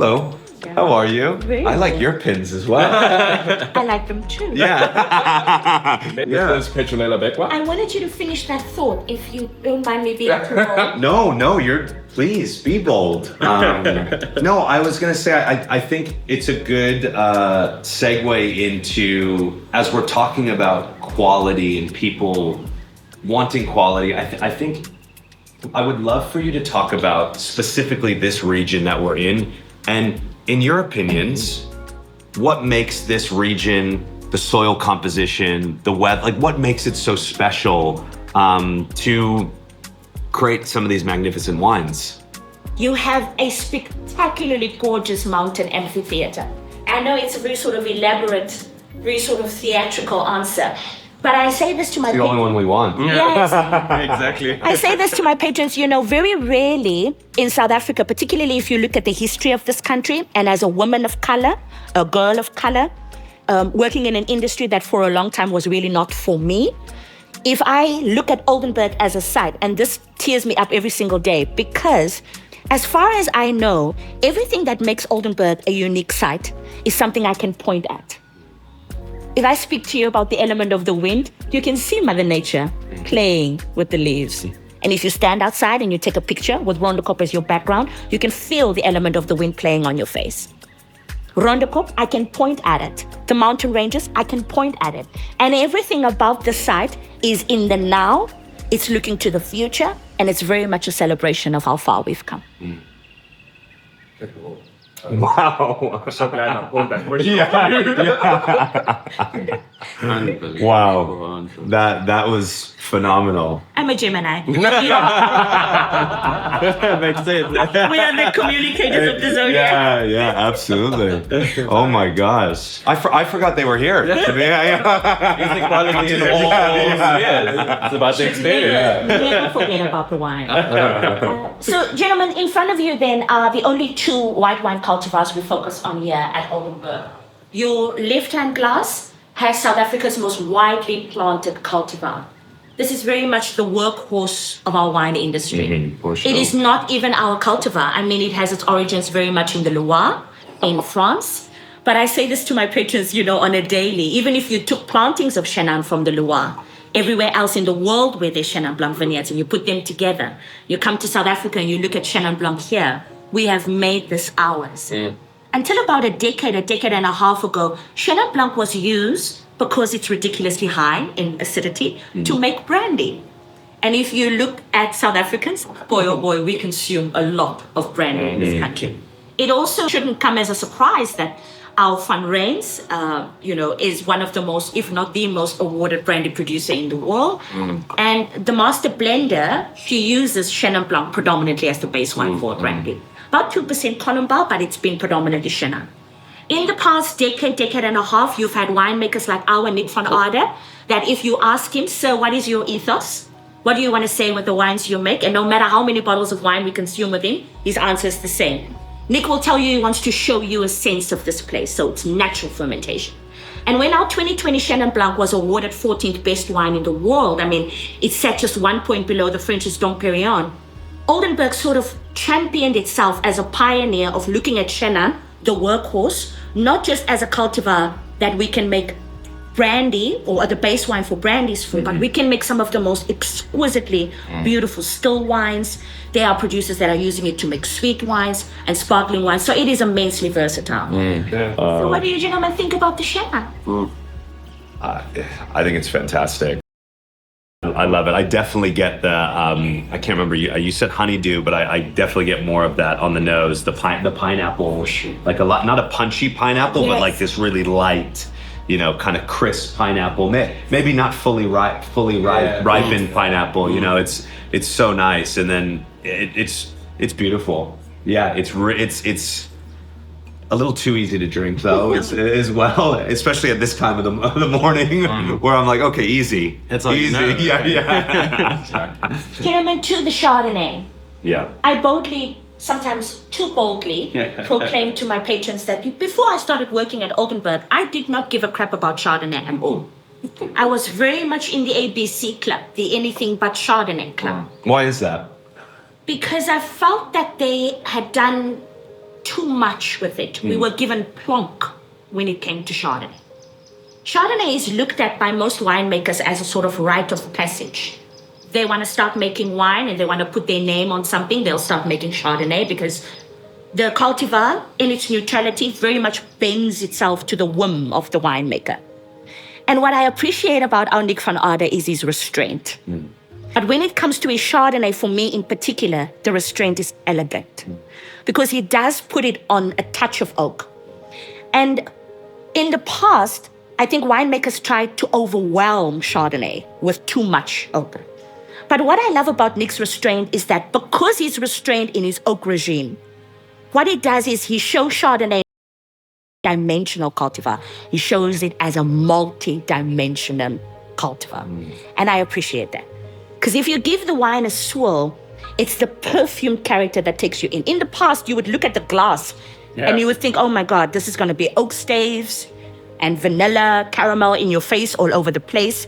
Hello. Yeah. How are you? Very I like good. your pins as well. I like them too. Yeah. This is Petronella Becqua. I wanted you to finish that thought, if you don't mind me being too bold. No, please be bold. No, I was gonna say, I think it's a good segue into, as we're talking about quality and people wanting quality, I think I would love for you to talk about specifically this region that we're in, and in your opinions, what makes this region, the soil composition, the weather, like what makes it so special to create some of these magnificent wines? You have a spectacularly gorgeous mountain amphitheatre. I know it's a very sort of elaborate, very sort of theatrical answer, but I say this to my It's the only one we want. Yes. Exactly. I say this to my patrons, very rarely in South Africa, particularly if you look at the history of this country, and as a woman of color, a girl of color, working in an industry that for a long time was really not for me. If I look at Oldenburg as a site, and this tears me up every single day, because as far as I know, everything that makes Oldenburg a unique site is something I can point at. If I speak to you about the element of the wind, you can see Mother Nature playing with the leaves. And if you stand outside and you take a picture with Rondekop as your background, you can feel the element of the wind playing on your face. Rondekop, I can point at it. The mountain ranges, I can point at it. And everything about the site is in the now, it's looking to the future, and it's very much a celebration of how far we've come. Wow. So glad I'm going back. Wow. That was phenomenal. I'm a Gemini. Makes sense. We are the communicators of the zodiac. Yeah, absolutely. Oh my gosh. I forgot they were here. Music quality in all spheres. It's about the experience. Never forget about the wine. So, gentlemen, in front of you then are the only two white wine cultivars we focus on here at Oldenburg. Your left-hand glass has South Africa's most widely planted cultivar. This is very much the workhorse of our wine industry. For sure. It is not even our cultivar. I mean, it has its origins very much in the Loire, in France. But I say this to my patrons, on a daily. Even if you took plantings of Chenin from the Loire, everywhere else in the world where there's Chenin Blanc vineyards, and you put them together, you come to South Africa and you look at Chenin Blanc here, we have made this ours. Until about a decade and a half ago, Chenin Blanc was used, because it's ridiculously high in acidity, to make brandy. And if you look at South Africans, boy oh boy, we consume a lot of brandy in this country. It also shouldn't come as a surprise that our Van Rens, is one of the most, if not the most awarded brandy producer in the world. And the master blender, she uses Chenin Blanc predominantly as the base wine for brandy. About 2% Colombo, but it's been predominantly Chenin. In the past decade and a half, you've had winemakers like our Nick van Aarde, that if you ask him, sir, what is your ethos? What do you want to say with the wines you make? And no matter how many bottles of wine we consume with him, his answer is the same. Nick will tell you he wants to show you a sense of this place, so it's natural fermentation. And when our 2020 Chenin Blanc was awarded 14th best wine in the world, I mean, it sat just 1 point below the French's Dom Perignon. Oldenburg sort of championed itself as a pioneer of looking at Chenin, the workhorse, not just as a cultivar that we can make brandy or the base wine for brandies for, but we can make some of the most exquisitely beautiful still wines. There are producers that are using it to make sweet wines and sparkling wines. So it is immensely versatile. So what do you gentlemen think about the Chenin? I think it's fantastic. I love it. I definitely get the, I can't remember, you said honeydew, but I definitely get more of that on the nose. The pineapple, like a lot, not a punchy pineapple, but like this really light, kind of crisp pineapple. Maybe not fully ripened pineapple, it's so nice. And then it's beautiful. Yeah, it's a little too easy to drink though, as well, especially at this time of the morning, where I'm like, okay, easy. It's like, easy, no. yeah. Gentlemen, to the Chardonnay. Yeah. I boldly, sometimes too boldly, proclaim to my patrons that before I started working at Oldenburg, I did not give a crap about Chardonnay at all. I was very much in the ABC club, the anything but Chardonnay club. Why is that? Because I felt that they had done too much with it. We were given plonk when it came to Chardonnay. Chardonnay is looked at by most winemakers as a sort of rite of passage. They want to start making wine and they want to put their name on something, they'll start making Chardonnay because the cultivar, in its neutrality, very much bends itself to the whim of the winemaker. And what I appreciate about our Nick van Aarde is his restraint. But when it comes to a Chardonnay, for me in particular, the restraint is elegant because he does put it on a touch of oak. And in the past, I think winemakers tried to overwhelm Chardonnay with too much oak. But what I love about Nick's restraint is that because he's restrained in his oak regime, what he does is he shows Chardonnay dimensional cultivar. He shows it as a multi-dimensional cultivar. And I appreciate that. Because if you give the wine a swirl, it's the perfume character that takes you in. In the past, you would look at the glass and you would think, oh my God, this is going to be oak staves and vanilla, caramel in your face all over the place.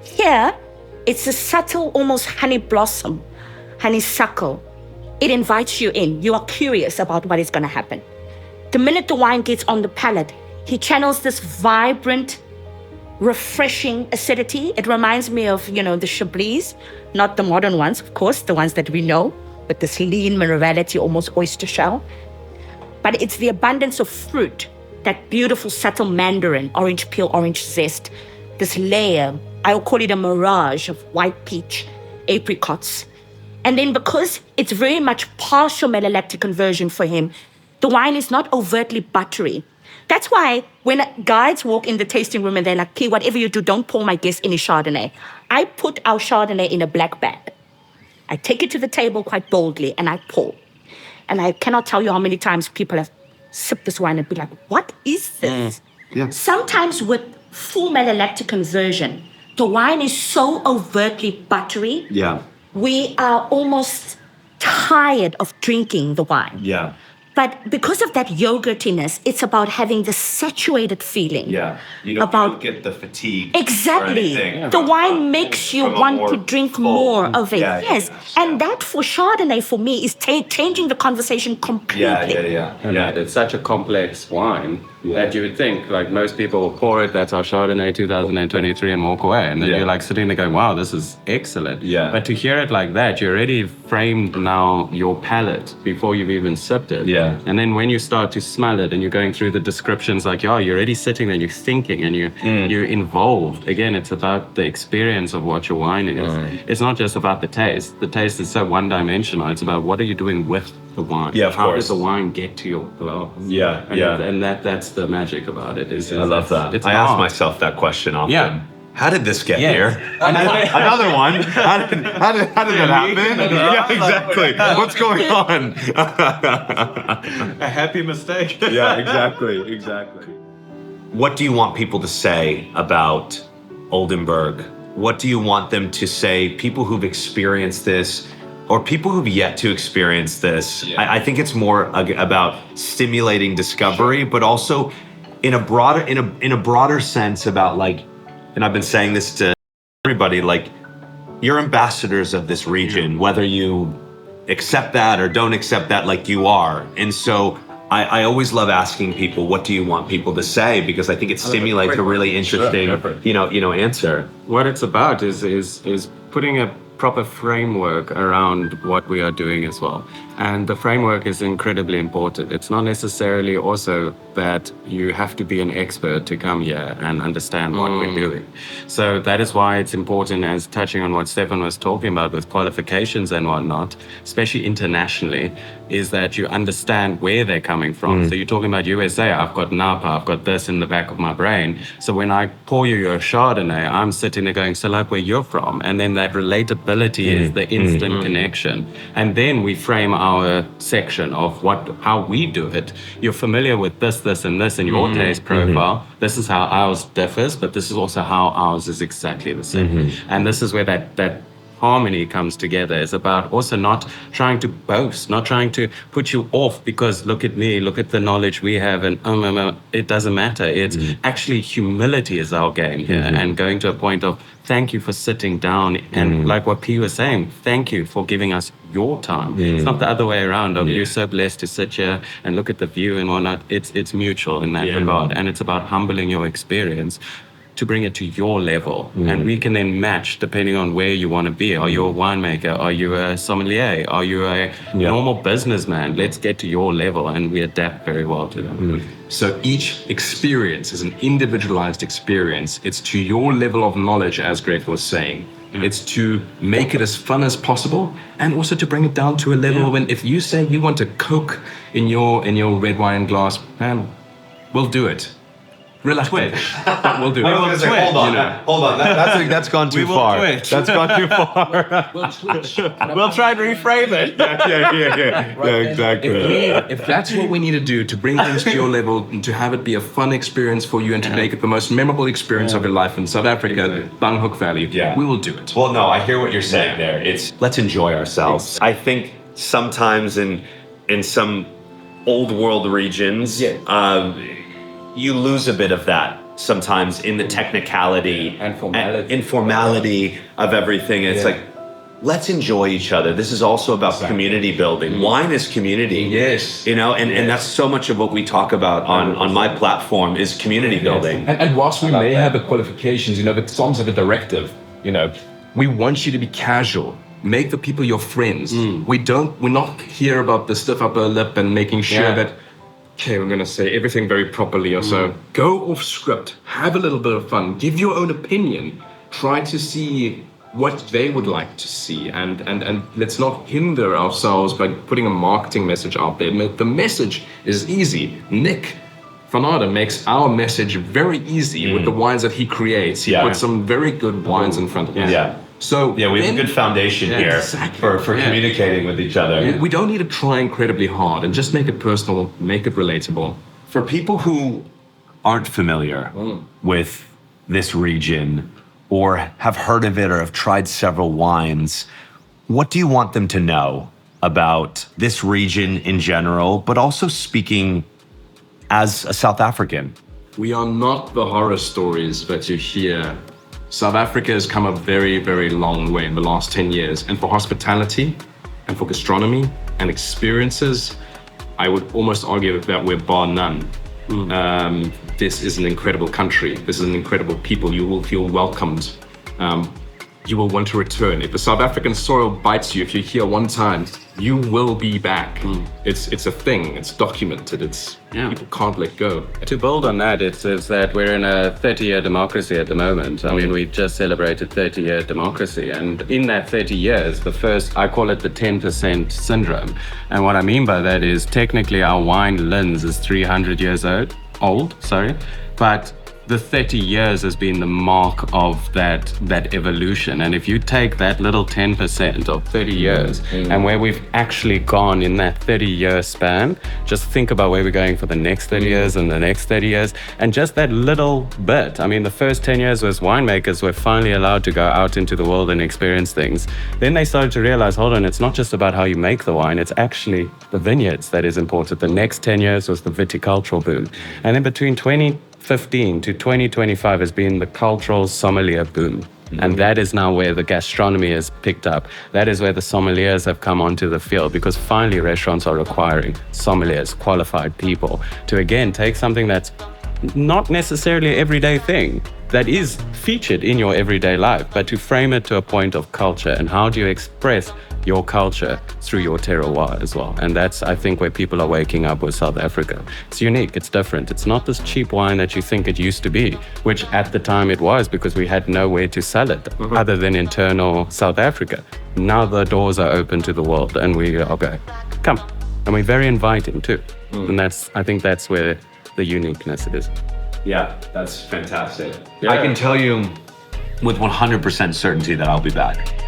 Here, it's a subtle, almost honey blossom, honeysuckle. It invites you in. You are curious about what is going to happen. The minute the wine gets on the palate, he channels this vibrant, refreshing acidity. It reminds me of, the Chablis, not the modern ones, of course, the ones that we know, with this lean minerality, almost oyster shell. But it's the abundance of fruit, that beautiful, subtle mandarin, orange peel, orange zest, this layer, I'll call it a mirage of white peach, apricots. And then because it's very much partial malolactic conversion for him, the wine is not overtly buttery. That's why when guides walk in the tasting room and they're like, "Key, whatever you do, don't pour my guest any Chardonnay." I put our Chardonnay in a black bag. I take it to the table quite boldly and I pour. And I cannot tell you how many times people have sipped this wine and be like, "What is this?" Sometimes with full malolactic conversion, the wine is so overtly buttery. We are almost tired of drinking the wine. But because of that yogurtiness, it's about having the saturated feeling. You don't get the fatigue. Exactly. The wine makes you want to drink more of it. Yes. And that for Chardonnay, for me, is changing the conversation completely. And it's such a complex wine that you would think, like, most people will pour it, that's our Chardonnay 2023, and walk away. And then you're like sitting there going, wow, this is excellent. But to hear it like that, you already framed now your palate before you've even sipped it. And then when you start to smell it and you're going through the descriptions, like, you're already sitting there and you're thinking and you're involved. Again, it's about the experience of what your wine is. It's not just about the taste. The taste is so one-dimensional. It's about what are you doing with the wine. How does the wine get to your glass? And that's the magic about it. I love that. I ask myself that question often. How did this get here? Another one. How did that happen? Exactly. What's going on? A happy mistake. Exactly. What do you want people to say about Oldenburg? What do you want them to say, people who've experienced this, or people who've yet to experience this? I think it's more about stimulating discovery, but also in a broader sense about, like, and I've been saying this to everybody, like, you're ambassadors of this region, whether you accept that or don't accept that, like you are. And so I always love asking people, what do you want people to say? Because I think it stimulates a really interesting, answer. What it's about is putting a proper framework around what we are doing as well. And the framework is incredibly important. It's not necessarily also that you have to be an expert to come here and understand what we're doing. So that is why it's important, as touching on what Stefan was talking about with qualifications and whatnot, especially internationally, is that you understand where they're coming from. So you're talking about USA, I've got Napa, I've got this in the back of my brain. So when I pour you your Chardonnay, I'm sitting there going, so like where you're from. And then that relatability is the instant connection. And then we frame our section of how we do it. You're familiar with this, and this in your taste profile. This is how ours differs, but this is also how ours is exactly the same. And this is where that harmony comes together. It's about also not trying to boast, not trying to put you off because look at me, look at the knowledge we have, and it doesn't matter. It's actually humility is our game here, and going to a point of thank you for sitting down, and like what P was saying, thank you for giving us your time. It's not the other way around. You're so blessed to sit here and look at the view and whatnot. It's mutual in that regard. And it's about humbling your experience to bring it to your level. And we can then match depending on where you want to be. Are you a winemaker? Are you a sommelier? Are you a normal businessman? Let's get to your level, and we adapt very well to that. So each experience is an individualized experience. It's to your level of knowledge, as Greg was saying. It's to make it as fun as possible, and also to bring it down to a level when, if you say you want a Coke in your red wine glass, man, we'll do it. Reluctant, but we'll do it. Hold on. That's gone too far. That's gone too far. We'll try and reframe it. Yeah, exactly. If that's what we need to do to bring things to your level and to have it be a fun experience for you and to make it the most memorable experience of your life in South Africa, Banghoek Valley, we will do it. Well, no, I hear what you're saying there. It's let's enjoy ourselves. I think sometimes in some old world regions, you lose a bit of that sometimes in the technicality and informality of everything. It's like, let's enjoy each other. This is also about community building. Wine is community. Yes. You know, and that's so much of what we talk about on my platform is community building. And whilst we may have the qualifications, the songs have a directive, we want you to be casual. Make the people your friends. We're not here about the stiff upper lip and making sure that, okay, we're going to say everything very properly or so. Go off script. Have a little bit of fun. Give your own opinion. Try to see what they would like to see. And let's not hinder ourselves by putting a marketing message out there. The message is easy. Nick Van Aarden makes our message very easy with the wines that he creates. He puts some very good wines in front of us. So we have a good foundation here for communicating with each other. We don't need to try incredibly hard, and just make it personal, make it relatable. For people who aren't familiar with this region or have heard of it or have tried several wines, what do you want them to know about this region in general, but also speaking as a South African? We are not the horror stories that you hear. South Africa has come a very, very long way in the last 10 years. And for hospitality and for gastronomy and experiences, I would almost argue that we're bar none. This is an incredible country. This is an incredible people. You will feel welcomed. You will want to return. If the South African soil bites you, if you're here one time, you will be back. It's a thing. It's documented. People can't let go. To build on that, it says that we're in a 30-year democracy at the moment. I mean, we just celebrated 30-year democracy. And in that 30 years, I call it the 10% syndrome. And what I mean by that is technically our wine lens is 300 years old, but the 30 years has been the mark of that evolution. And if you take that little 10% of 30 years and where we've actually gone in that 30-year span, just think about where we're going for the next 30 years and the next 30 years. And just that little bit, I mean, the first 10 years was winemakers were finally allowed to go out into the world and experience things. Then they started to realize, hold on, it's not just about how you make the wine, it's actually the vineyards that is important. The next 10 years was the viticultural boom. And then between 2015 to 2025 has been the cultural sommelier boom. And that is now where the gastronomy has picked up. That is where the sommeliers have come onto the field, because finally restaurants are requiring sommeliers, qualified people, to again take something that's not necessarily an everyday thing, that is featured in your everyday life, but to frame it to a point of culture. And how do you express your culture through your terroir as well? And that's, I think, where people are waking up with South Africa. It's unique, it's different. It's not this cheap wine that you think it used to be, which at the time it was, because we had nowhere to sell it other than internal South Africa. Now the doors are open to the world and we are okay, come. And we're very inviting too. And I think that's where the uniqueness it is. Yeah, that's fantastic. I can tell you with 100% certainty that I'll be back.